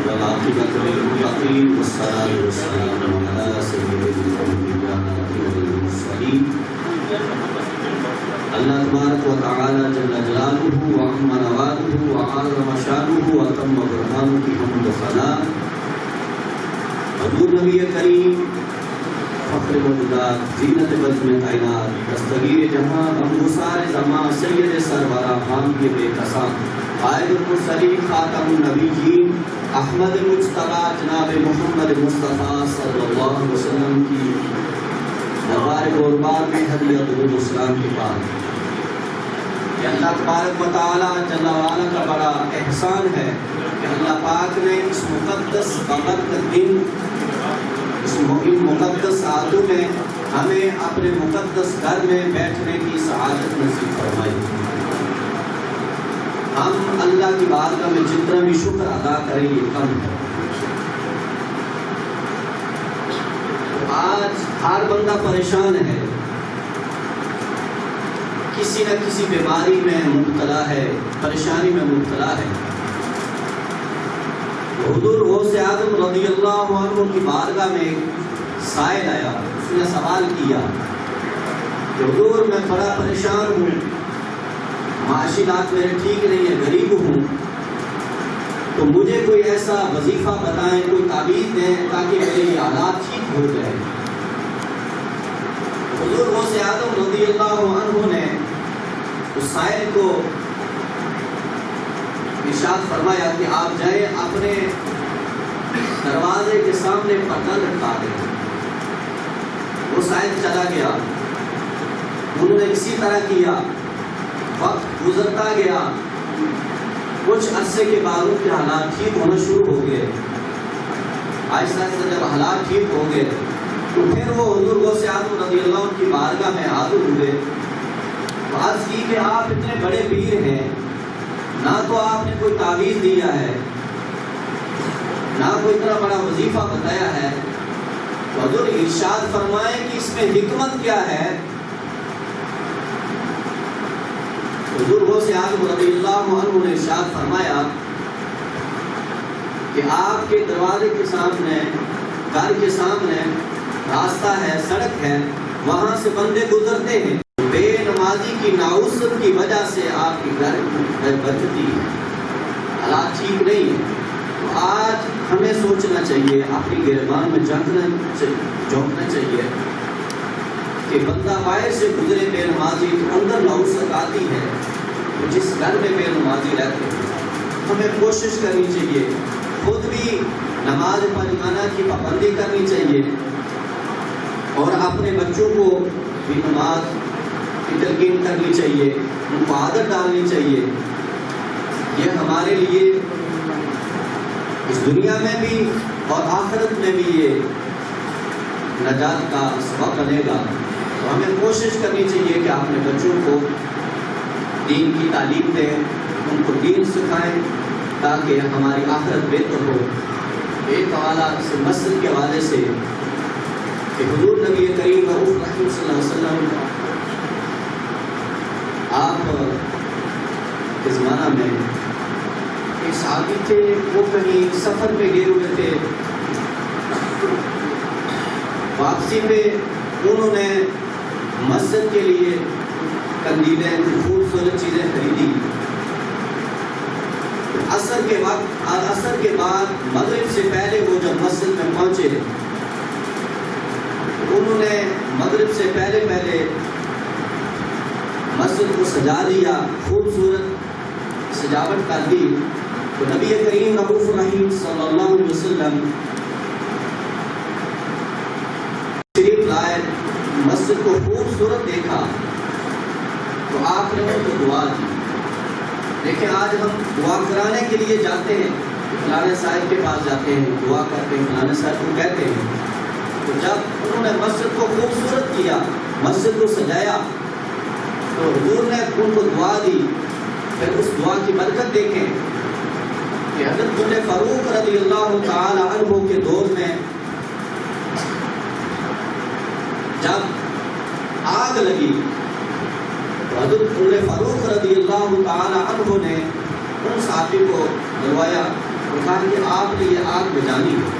والعاقبة للمتقين والصلاة والسلام على سيد الأنبياء والمرسلين اللہ تبارک و تعالی جل جلالہ وعظم نوالہ وعظم شانہ وتم برہانہ کی حمد و ثنا حضور نبی کریم فخر موجودات زینت بزم کائنات دستگیر جہاں غمگسار زمان سید سرورہ حامی بے کساں قائد المرسلین خاتم النبیین احمد مجتبی جناب محمد مصطفیٰ صلی اللہ علیہ وسلم کی دربار قربان میں ہدیہ درود السلام کے بعد کہ اللہ تبارک و تعالی جل وعلا کا بڑا احسان ہے کہ اللہ پاک نے اس مقدس بابرکت دن اس مقدس آتوں میں ہمیں اپنے مقدس گھر میں بیٹھنے کی سعادت نصیب فرمائی۔ ہم اللہ کی بارگاہ میں جتنا بھی شکر ادا کریں یہ کم ہے۔ آج ہر بندہ پریشان ہے، کسی نہ کسی بیماری میں مبتلا ہے، پریشانی میں مبتلا ہے۔ حضور غوث اعظم رضی اللہ عنہ کی بارگاہ میں سائل آیا، اس نے سوال کیا کہ حضور میں بڑا پریشان ہوں، معاشیات میرے ٹھیک نہیں ہے، غریب ہوں، تو مجھے کوئی ایسا وظیفہ بتائیں، کوئی تعویذ دیں تاکہ میرے یہ حالات ٹھیک ہو جائے۔ حضور غوث اعظم رضی اللہ عنہ نے اس سائل کو ارشاد فرمایا کہ آپ جائیں اپنے دروازے کے سامنے پردہ لٹکا دیں۔ وہ سائل چلا گیا، انہوں نے اسی طرح کیا، وقت گزرتا گیا، کچھ عرصے کے بعد ان کے حالات ٹھیک ہونا شروع ہو گئے۔ آہستہ آہستہ جب حالات ٹھیک ہو گئے تو پھر وہ حضور غوث اعظم رضی اللہ عنہ کی بارگاہ میں حاضر ہوئے، عرض کی کہ آپ اتنے بڑے پیر ہیں، نہ تو آپ نے کوئی تعویذ دیا ہے، نہ کوئی اتنا بڑا وظیفہ بتایا ہے، تو حضور ارشاد فرمائیں کہ اس میں حکمت کیا ہے۔ حضور غوث اعظم رضی اللہ عنہ نے ارشاد فرمایا کہ آپ کے دروازے کے سامنے، گھر کے سامنے راستہ ہے، سڑک ہے، وہاں سے بندے گزرتے ہیں، بے نمازی کی ناؤست کی وجہ سے آپ کے گھر برکتی ہے، حالات ٹھیک نہیں ہے۔ تو آج ہمیں سوچنا چاہیے، اپنی گریبان میں جھونکنا چاہیے کہ بندہ باہر سے گزرے بے نمازی تو اندر ناؤست آتی ہے۔ جس گھر میں بے نمازی رہتے ہیں ہمیں کوشش کرنی چاہیے، خود بھی نماز پنجگانہ کی پابندی کرنی چاہیے اور اپنے بچوں کو بھی نماز کی تلقین کرنی چاہیے، ان کو عادت ڈالنی چاہیے۔ یہ ہمارے لیے اس دنیا میں بھی اور آخرت میں بھی یہ نجات کا سبب بنے گا۔ تو ہمیں کوشش کرنی چاہیے کہ اپنے بچوں کو دین کی تعلیم دیں، ان کو دین سکھائیں تاکہ ہماری آخرت بہتر ہو۔ ایک حوالہ اس مسجد کے حوالے سے کہ حضور نبی کریم رؤوف رحیم صلی اللہ علیہ وسلم آپ کے زمانہ میں ایک صحابی تھے، وہ کہیں سفر پہ گئے ہوئے تھے، واپسی پہ انہوں نے مسجد کے لیے قندیلیں، خوبصورت چیزیں خریدی۔ عصر کے بعد مغرب سے پہلے وہ جب مسجد میں پہنچے، انہوں نے مغرب سے پہلے مسجد کو سجا دیا، خوبصورت سجاوٹ کر دی۔ تو نبی کریم رؤوف رحیم صلی اللہ علیہ وسلم شریف لائے، مسجد کو خوبصورت دیکھا تو آپ نے ان کو دعا دی۔ دیکھیں آج ہم دعا کرانے کے لیے جاتے ہیں، فلانے صاحب کے پاس جاتے ہیں، دعا کرتے ہیں، فلانے صاحب کو کہتے ہیں۔ تو جب انہوں نے مسجد کو خوبصورت کیا، مسجد کو سجایا، تو حضور نے ان کو دعا دی۔ پھر اس دعا کی برکت دیکھیں کہ حضرت عمر فاروق رضی اللہ تعالی عنہ کے دور میں جب آگ لگی تو حضرت عمر فاروق رضی اللہ تعالی عنہ نے ان صحابی کو بلوایا اور کہا کہ آپ نے یہ آگ بجانی ہے.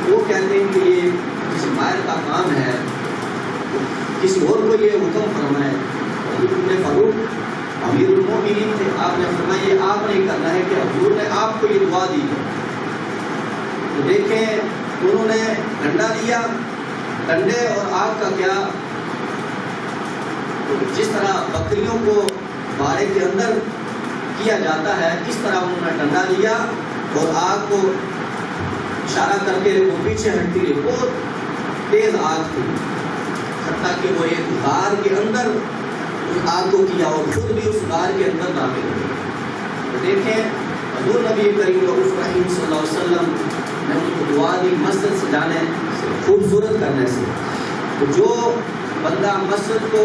وہ کہتے ہیں کہ یہ کسی ماہر کا کام ہے، کسی اور کو یہ حکم فرمائے. حضرت فاروق امیر المومنین تھے، آپ نے فرمایا یہ آپ نہیں کرنا ہے کہ حضور نے آپ کو یہ دعا دی ہے. تو دیکھیں انہوں نے ڈنڈا دیا، ڈنڈے اور آگ کا کیا، جس طرح بکریوں کو باڑے کے اندر کیا جاتا ہے اس طرح انہوں نے ڈنڈا لیا اور آگ کو اشارہ کر کے وہ پیچھے ہٹتی رہی. بہت تیز آگ تھی، حتیٰ کہ وہ ایک غار کے اندر اس آگ کو کیا اور خود بھی اس غار کے اندر داخل ہوئے. دیکھیں حضور نبی کریم رؤوف رحیم صلی اللہ علیہ وسلم نے ان کو دعا دی مسجد سجانے سے، خوبصورت کرنے سے. تو جو بندہ مسجد کو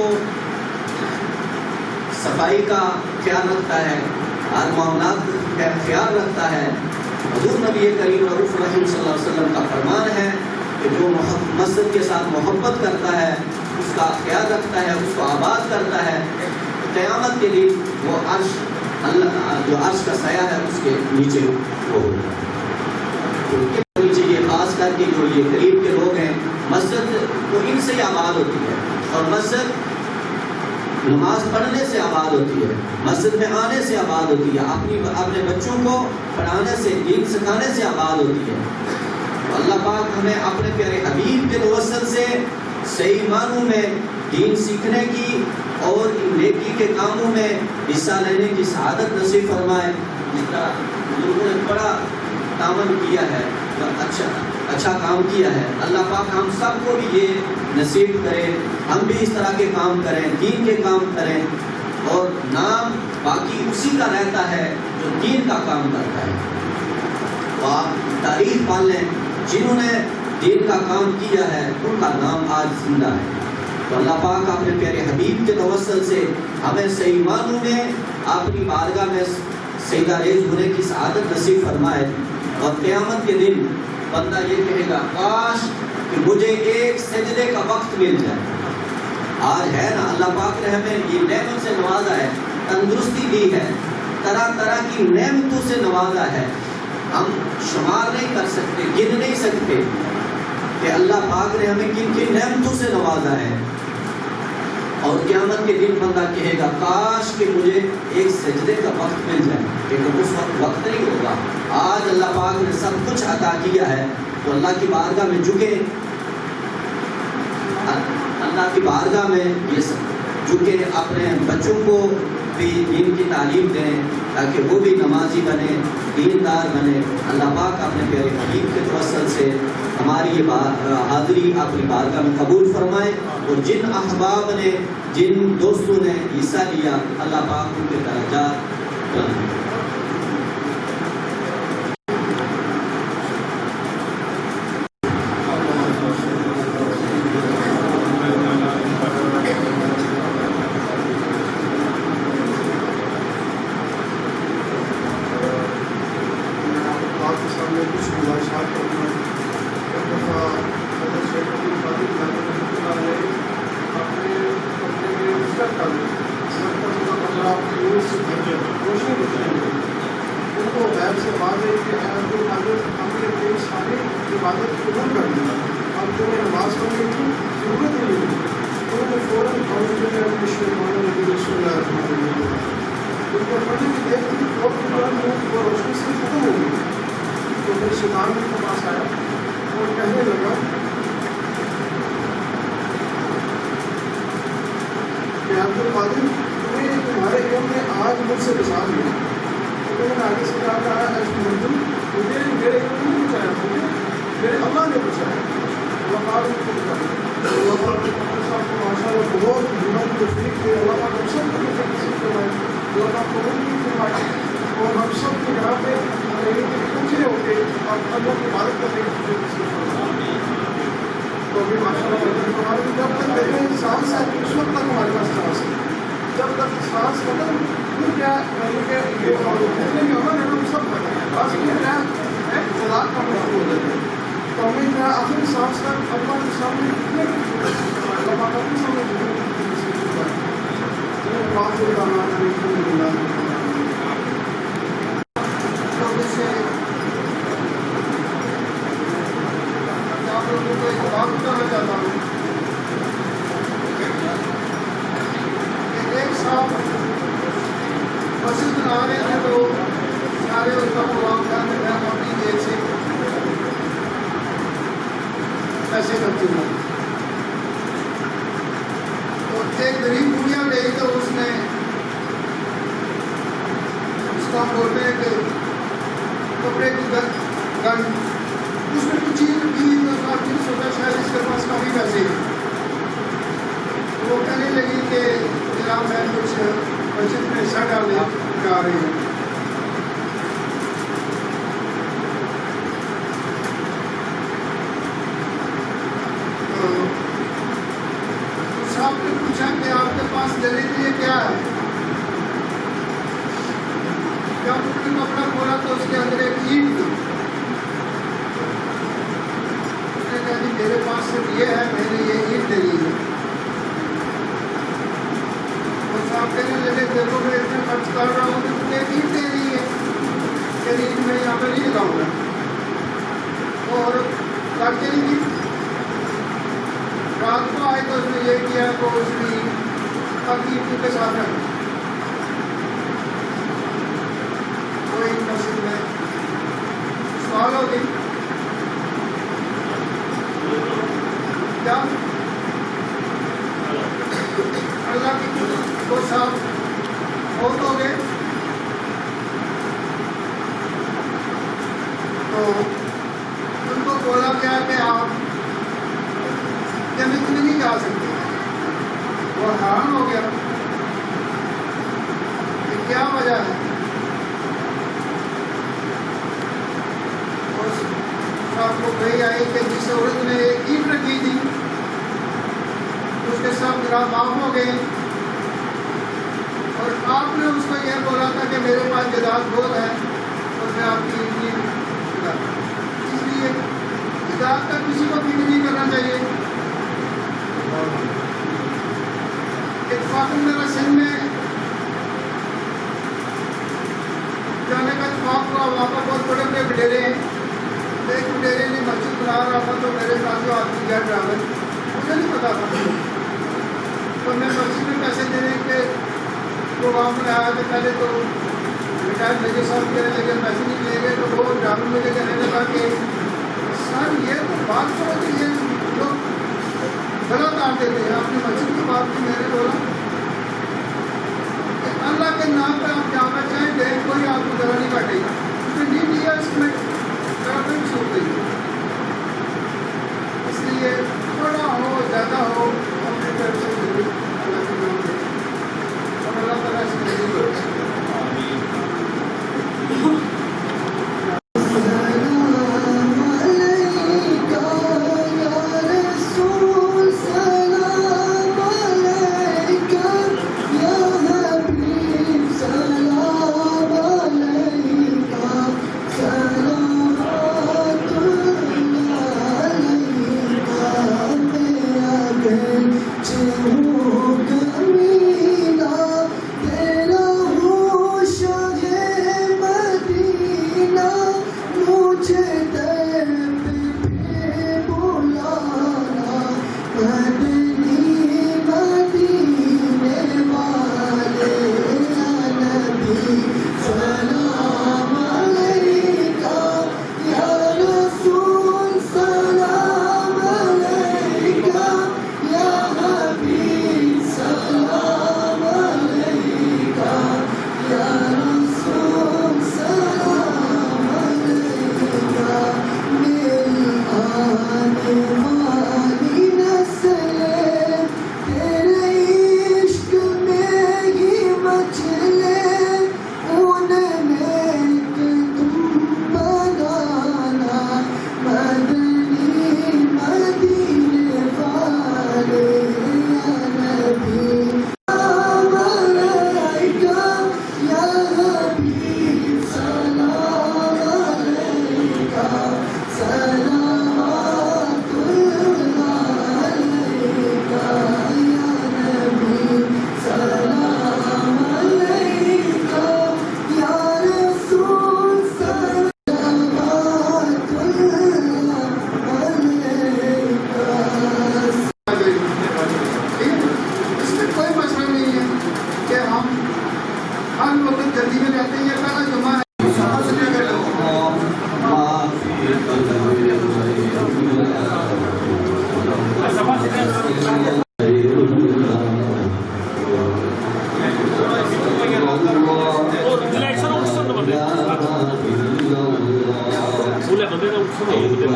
صفائی کا خیال رکھتا ہے، ہر معاملات کا خیال رکھتا ہے، حضور نبی کریم رؤوف رحیم صلی اللہ علیہ وسلم کا فرمان ہے کہ جو مسجد کے ساتھ محبت کرتا ہے، اس کا خیال رکھتا ہے، اس کو آباد کرتا ہے، قیامت کے دن وہ عرش، اللہ جو عرش کا سایہ ہے اس کے نیچے وہ ہوگا. تو ان کے نیچے یہ خاص کر کے جو یہ قریب کے لوگ ہیں، مسجد تو ان سے ہی آباد ہوتی ہے، اور مسجد نماز پڑھنے سے آباد ہوتی ہے، مسجد میں آنے سے آباد ہوتی ہے، اپنے بچوں کو پڑھانے سے، دین سکھانے سے آباد ہوتی ہے. تو اللہ پاک ہمیں اپنے پیارے حبیب کے توسل سے صحیح معنوں میں دین سیکھنے کی اور ان نیکی کے کاموں میں حصہ لینے کی سعادت نصیب فرمائے. جس طرح لوگوں نے بڑا تعاون کیا ہے، اچھا کام کیا ہے، اللہ پاک ہم سب کو بھی یہ نصیب کرے، ہم بھی اس طرح کے کام کریں، دین کے کام کریں. اور نام باقی اسی کا رہتا ہے جو دین کا کام کرتا ہے. تو آپ تاریخ پال لیں، جنہوں نے دین کا کام کیا ہے ان کا نام آج زندہ ہے. تو اللہ پاک اپنے پیارے حبیب کے توسل سے ہمیں صحیح معنوں میں اپنی بارگاہ میں سجدہ ریز ہونے کی سعادت نصیب فرمائے. اور قیامت کے دن بندہ یہ کہے گا کاش کہ مجھے ایک سجدے کا وقت مل جائے. آج ہے نا، اللہ پاک نے ہمیں یہ نعمت سے نوازا ہے، تندرستی دی ہے، طرح طرح کی نعمتوں سے نوازا ہے. ہم شمار نہیں کر سکتے، گن نہیں سکتے کہ اللہ پاک نے ہمیں کن کن نعمتوں سے نوازا ہے. اور قیامت کے دن بندہ کہے گا کاش کہ مجھے ایک سجدے کا وقت مل جائے، لیکن اس وقت نہیں ہوگا. آج اللہ پاک نے سب کچھ عطا کیا ہے، تو اللہ کی بارگاہ میں جھکے، اللہ کی بارگاہ میں یہ سب جھکے، اپنے بچوں کو بھی دین کی تعلیم دیں تاکہ وہ بھی نمازی بنے، دیندار بنے. اللہ پاک اپنے پیارے حبیب کے توسل سے ہماری یہ حاضری اپنی بارگاہ میں قبول فرمائے. اور جن احباب نے، جن دوستوں نے حصہ لیا، اللہ پاک ان کے درجات بلند. تمہارے علم نے آج مجھ سے بچا لیا. تو میں نے آگے سے کہا میرے علم نے نہیں بچایا مجھے، میرے اللہ نے بچایا. اللہ پاک نے بچایا. اللہ پاک صاحب کو ماشاء اللہ بہت ہمت تفریق دے. اللہ پاک ہم سب کو نصیب فرمائے. اللہ پاک کو فرمائے. اور ہم سب کے یہاں پہ اکٹھے ہو کے اللہ کی عبادت کرنے کی نصیب فرمائے. تو ابھی ماشاء اللہ جب تک دیکھیں سانس ہے اس وقت تک ہمارے پاس سانس ہے. جب تک سانس ختم پھر کیا یہ ہم سب بس یہ کیا ایک زراعت کا مشہور ہو جاتا ہے. تو ہمیں کیا آخری سانس تک اللہ کے سامنے اللہ پاک کے سامنے کپڑے کی گن اس میں کچھ چیز رکھی ہوئی تو آپ نے سوچا شاید اس کے پاس کافی پیسے ہیں. وہ کہنے لگی کہ جناب میں کچھ بچت میں حصہ ڈالنے جا رہی ہوں. صاحب نے پوچھا کہ آپ کے پاس دینے کے لیے کیا ہے؟ جب اس نے کپڑا کھولا تو اس کے اندر ایک اینٹ تھی. اس نے کہا جی میرے پاس صرف یہ ہے, میں نے یہ اینٹ دے دی ہے. اور صاحب کہنے لگے دیکھو میں اتنے خرچ کر رہا ہوں تو مجھے ایک اینٹ دے رہی ہے, کہ اینٹ میں یہاں پہ نہیں لگاؤں گا. اور کر کے نہیں رات کو آئے تو اس نے یہ کیا کہ اس نے تقریب کے ساتھ رکھا. کوئی مسجد میں سوال ہو گئی کیا اللہ کی وہ صاحب بہت ہو گئے تو ان کو بولا گیا کہ آپ جنت میں نہیں جا سکتے. وہ حیران ہو گیا کہ کیا وجہ ہے. اور صاحب کو کہی آئی کہ جس عورت نے ایک اینٹ رکھی تھی اس کے ساتھ گراہ معاف ہو گئے, اور آپ نے اس کو یہ بولا تھا کہ میرے پاس جائیداد بہت ہے اور میں آپ کی اینٹ. اس لیے جائیداد کا کسی کو بھی نہیں کرنا چاہیے. اتفاق میرا سندھ میں جانے کا اتفاق ہوا. وہاں پر بہت بڑے بڑے بڈیرے ہیں. ایک بڈیرے نے مسجد بنا رہا تھا تو میرے ساتھ جو آدمی گیا ڈرائیور مجھے نہیں پتا تھا, تو میں مسجد میں پیسے دینے کے پروگرام میں آیا. تو پہلے تو ریٹائر میجر صاحب کہنے لگے پیسے نہیں لیں گے, تو وہ ڈرائیور مجھے کہنے لگا کہ سر یہ تو بات کرو کہ یہ لوگ غلط آتے تھے, آپ نے مسجد کی بات کی. میں نے بولا کہ اللہ کے نام پہ آپ جانا چاہیں دیکھ کوئی آپ کو ذرا نہیں کاٹے گا. اس نے نہیں دیا, اس میں ٹریفک چھوٹ گئی. اس لیے تھوڑا ہو زیادہ ہو اپنے طرف سے ضرور اللہ کے نام دے, اور اللہ تعالیٰ اس میں ضرور کرے. Allah 원래 건대가 우선 오고 되나?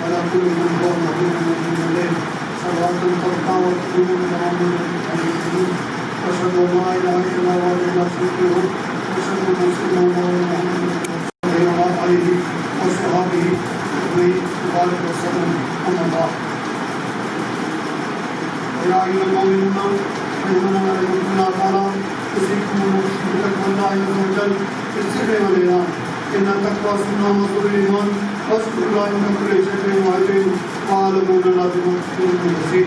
على كل من هو مهين من الليل صلوات ترقى وتكون من عمر المسلمين أشهد أن لا إله إلا الله وحده لا شريك له وأشهد أن سيدنا محمدا وعلى آله وصحبه وبارك وسلم أما بعد يا أيها المؤمنون إننا نرجو الله تعالى يوصيكم بتقوى الله عز وجل في السر والإعلان إن التقوى سنة مصدر الإيمان واذكروا الله عند كل شيء وعلم واعلموا أن الله بما تفعلون بصير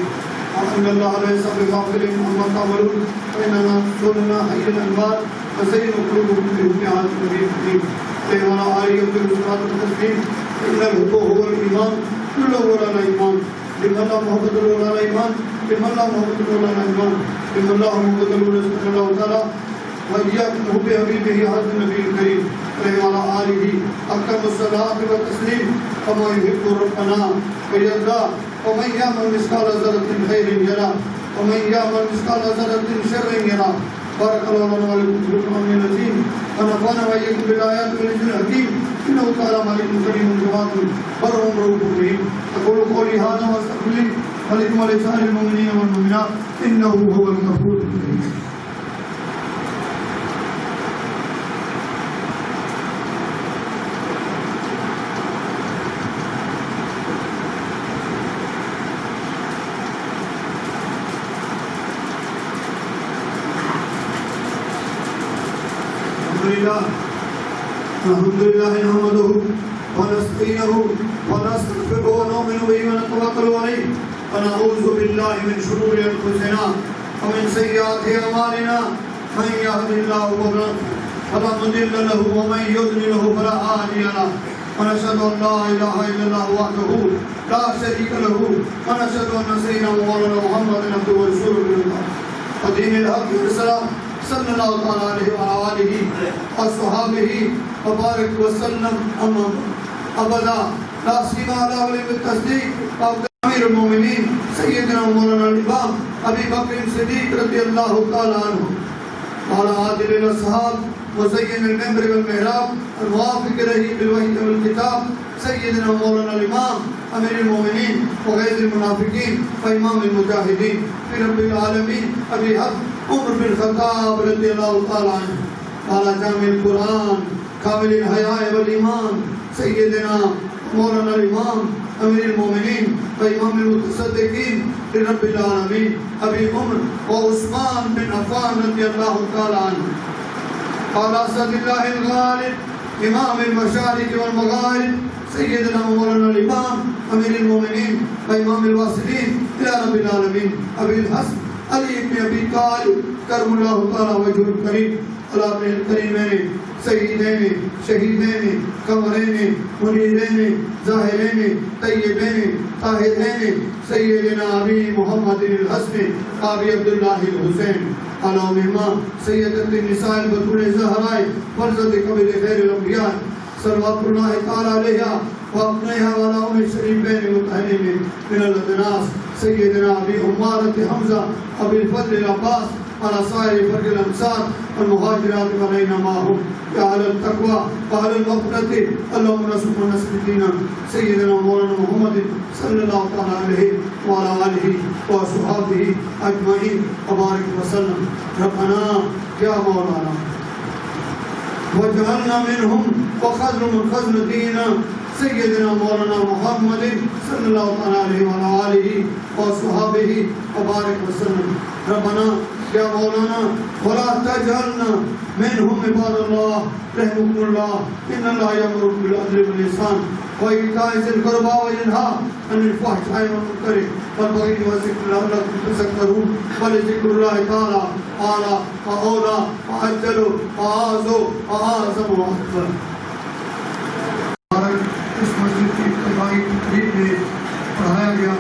وأن الله ليس بغافل عما تعملون فإننا رسولنا حي الأنبار وزين قلوبكم بإمتحان المبين وعلى آله وصحبه التسليم إن الحب هو الإيمان كله ولا الإيمان لمن لا محبة له ولا الإيمان لمن لا محبة له ولا الإيمان لمن لا محبة له سبحانه الله تعالى وإياكم حب حبيبه هذا النبي الكريم وعلى آله أكرم الصلاة والتسليم كما يحب ربنا ويرضى ومن يعمل مثقال ذرة خير يره ومن يعمل مثقال ذرة شر يره بارك الله لنا ولكم في القرآن العظيم ونفعنا وإياكم بالآيات والذكر الحكيم إنه تعالى ملك كريم جواد بر رؤوف رحيم أقول قولي هذا وأستغفر لي ولكم ولسائر المؤمنين والمؤمنات إنه هو الغفور الرحيم الحمد لله نحمده ونستعينه ونستغفره ونؤمن به ونتوكل عليه ونعوذ بالله من شرور انفسنا ومن سيئات اعمالنا من يهده الله فلا مضل له ومن يضلل فلا هادي له ونشهد ان لا اله الا الله وحده لا شريك له ونشهد ان سيدنا مولانا محمدا عبده ورسوله ودين الحق والسلام صلی اللہ تعالیٰ علیہ وآلہ وصحبہ وبارک وسلم اما ابدا لا سیما علی ولی بالتصدیق امیر المومنین سیدنا مولانا الامام ابی بکر صدیق رضی اللہ تعالیٰ عنہ وعلى عادل الاصحاب وزین المنبر والمحراب الموافق رہی بالوحی والکتاب سیدنا مولانا الامام امیر المومنین وغیر المنافقین وامام المجاہدین فی رب العالمین ابی حق عمر بن خطاب رضی اللہ تعالیٰ عنہ وعلى جامع القرآن کامل الحیاء والایمان سیدنا مولانا الامام امیر المومنین وامام المتصدقین لرب العالمین ابی عمر وعثمان بن عفان رضی اللہ تعالیٰ عنہ وعلى اسد اللہ الغالب امام المشارق والمغارب سیدنا مولانا الامام امیر المومنین وامام الواصلین الى رب العالمین ابی الحسن علی ابن ابی طالب کرم اللہ تعالیٰ وجہ الکریم اللہ ابن الکریمین سیدین شہیدین قمرین منیرین ظاہرین طیبین طاہرین سیدنا ابی محمد الحسن ابی عبداللہ الحسین علامہ سیدت النساء البتول الزہراء فرزند قبل خیر الانبیاء صلوات اللہ تعالیٰ علیہ وابنیہ والا ام الشریفین متحرین من الادناس سیدنا ابی عمارت حمزہ ابی الفضل العباس على سائر فرق الامصار والمهاجرات علينا معهم يا اهل التقوى واهل المغفرة اللهم نصر ونصر دينا سيدنا مولانا محمد صلى الله عليه وعلى اله وصحبه اجمعين وبارك وسلم ربنا يا مولانا واجعلنا منهم وخذل من خذل دينا سيدنا مولانا محمد صلى الله عليه وعلى اله وصحبه وبارك وسلم ربنا یا مولانا ولا تجعلنا منهم عباد الله رحمكم الله ان الله يأمر بالعدل والإحسان وإيتاء ذي القربى وينهى عن الفحشاء والمنكر والبغي والذكر لعلكم تذكرون ولذكر الله تعالى أعلى وأولى وأجل وأعظم وأكبر. اس مسجد کی ابتدائی تقریب میں پڑھایا گیا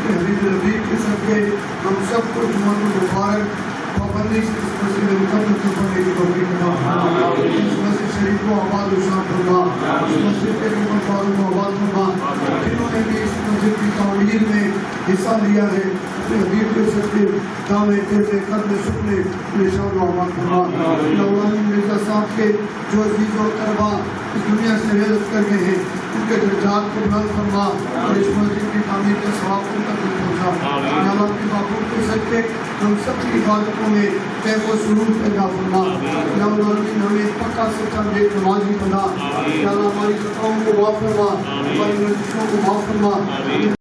کہ حبیب ربیع کے صدقے ہم سب کو جمعہ مبارک پابندی سے اس مسجد مقدس کو پڑھنے کی توفیق عطا فرما. اس مسجد شریف کو آباد و شاد فرما. اس مسجد کے خدمت کاروں کو آباد فرما. جنہوں نے بھی اس مسجد کی تعمیر میں حصہ لیا ہے اپنے حبیب کے صدقے دامے تیرے قدم سکنے نشان و آباد فرما. مولانا مرزا صاحب کے جو عزیز و اقربا اس دنیا سے رحلت کر گئے ہیں ان کے درجات کو بلند فرما اور اس مسجد کی تعمیر کا ثواب ان تک پہنچا. یا اللہ کے باپوں کے صدقے ہم سب کی عبادتوں میں کیف و سرور پیدا فرما. یا اللہ ہمیں پکا سچا نیک نمازی بنا. یا اللہ ہماری خطاؤں کو معاف فرما, ہماری نزدیکوں کو معاف فرما.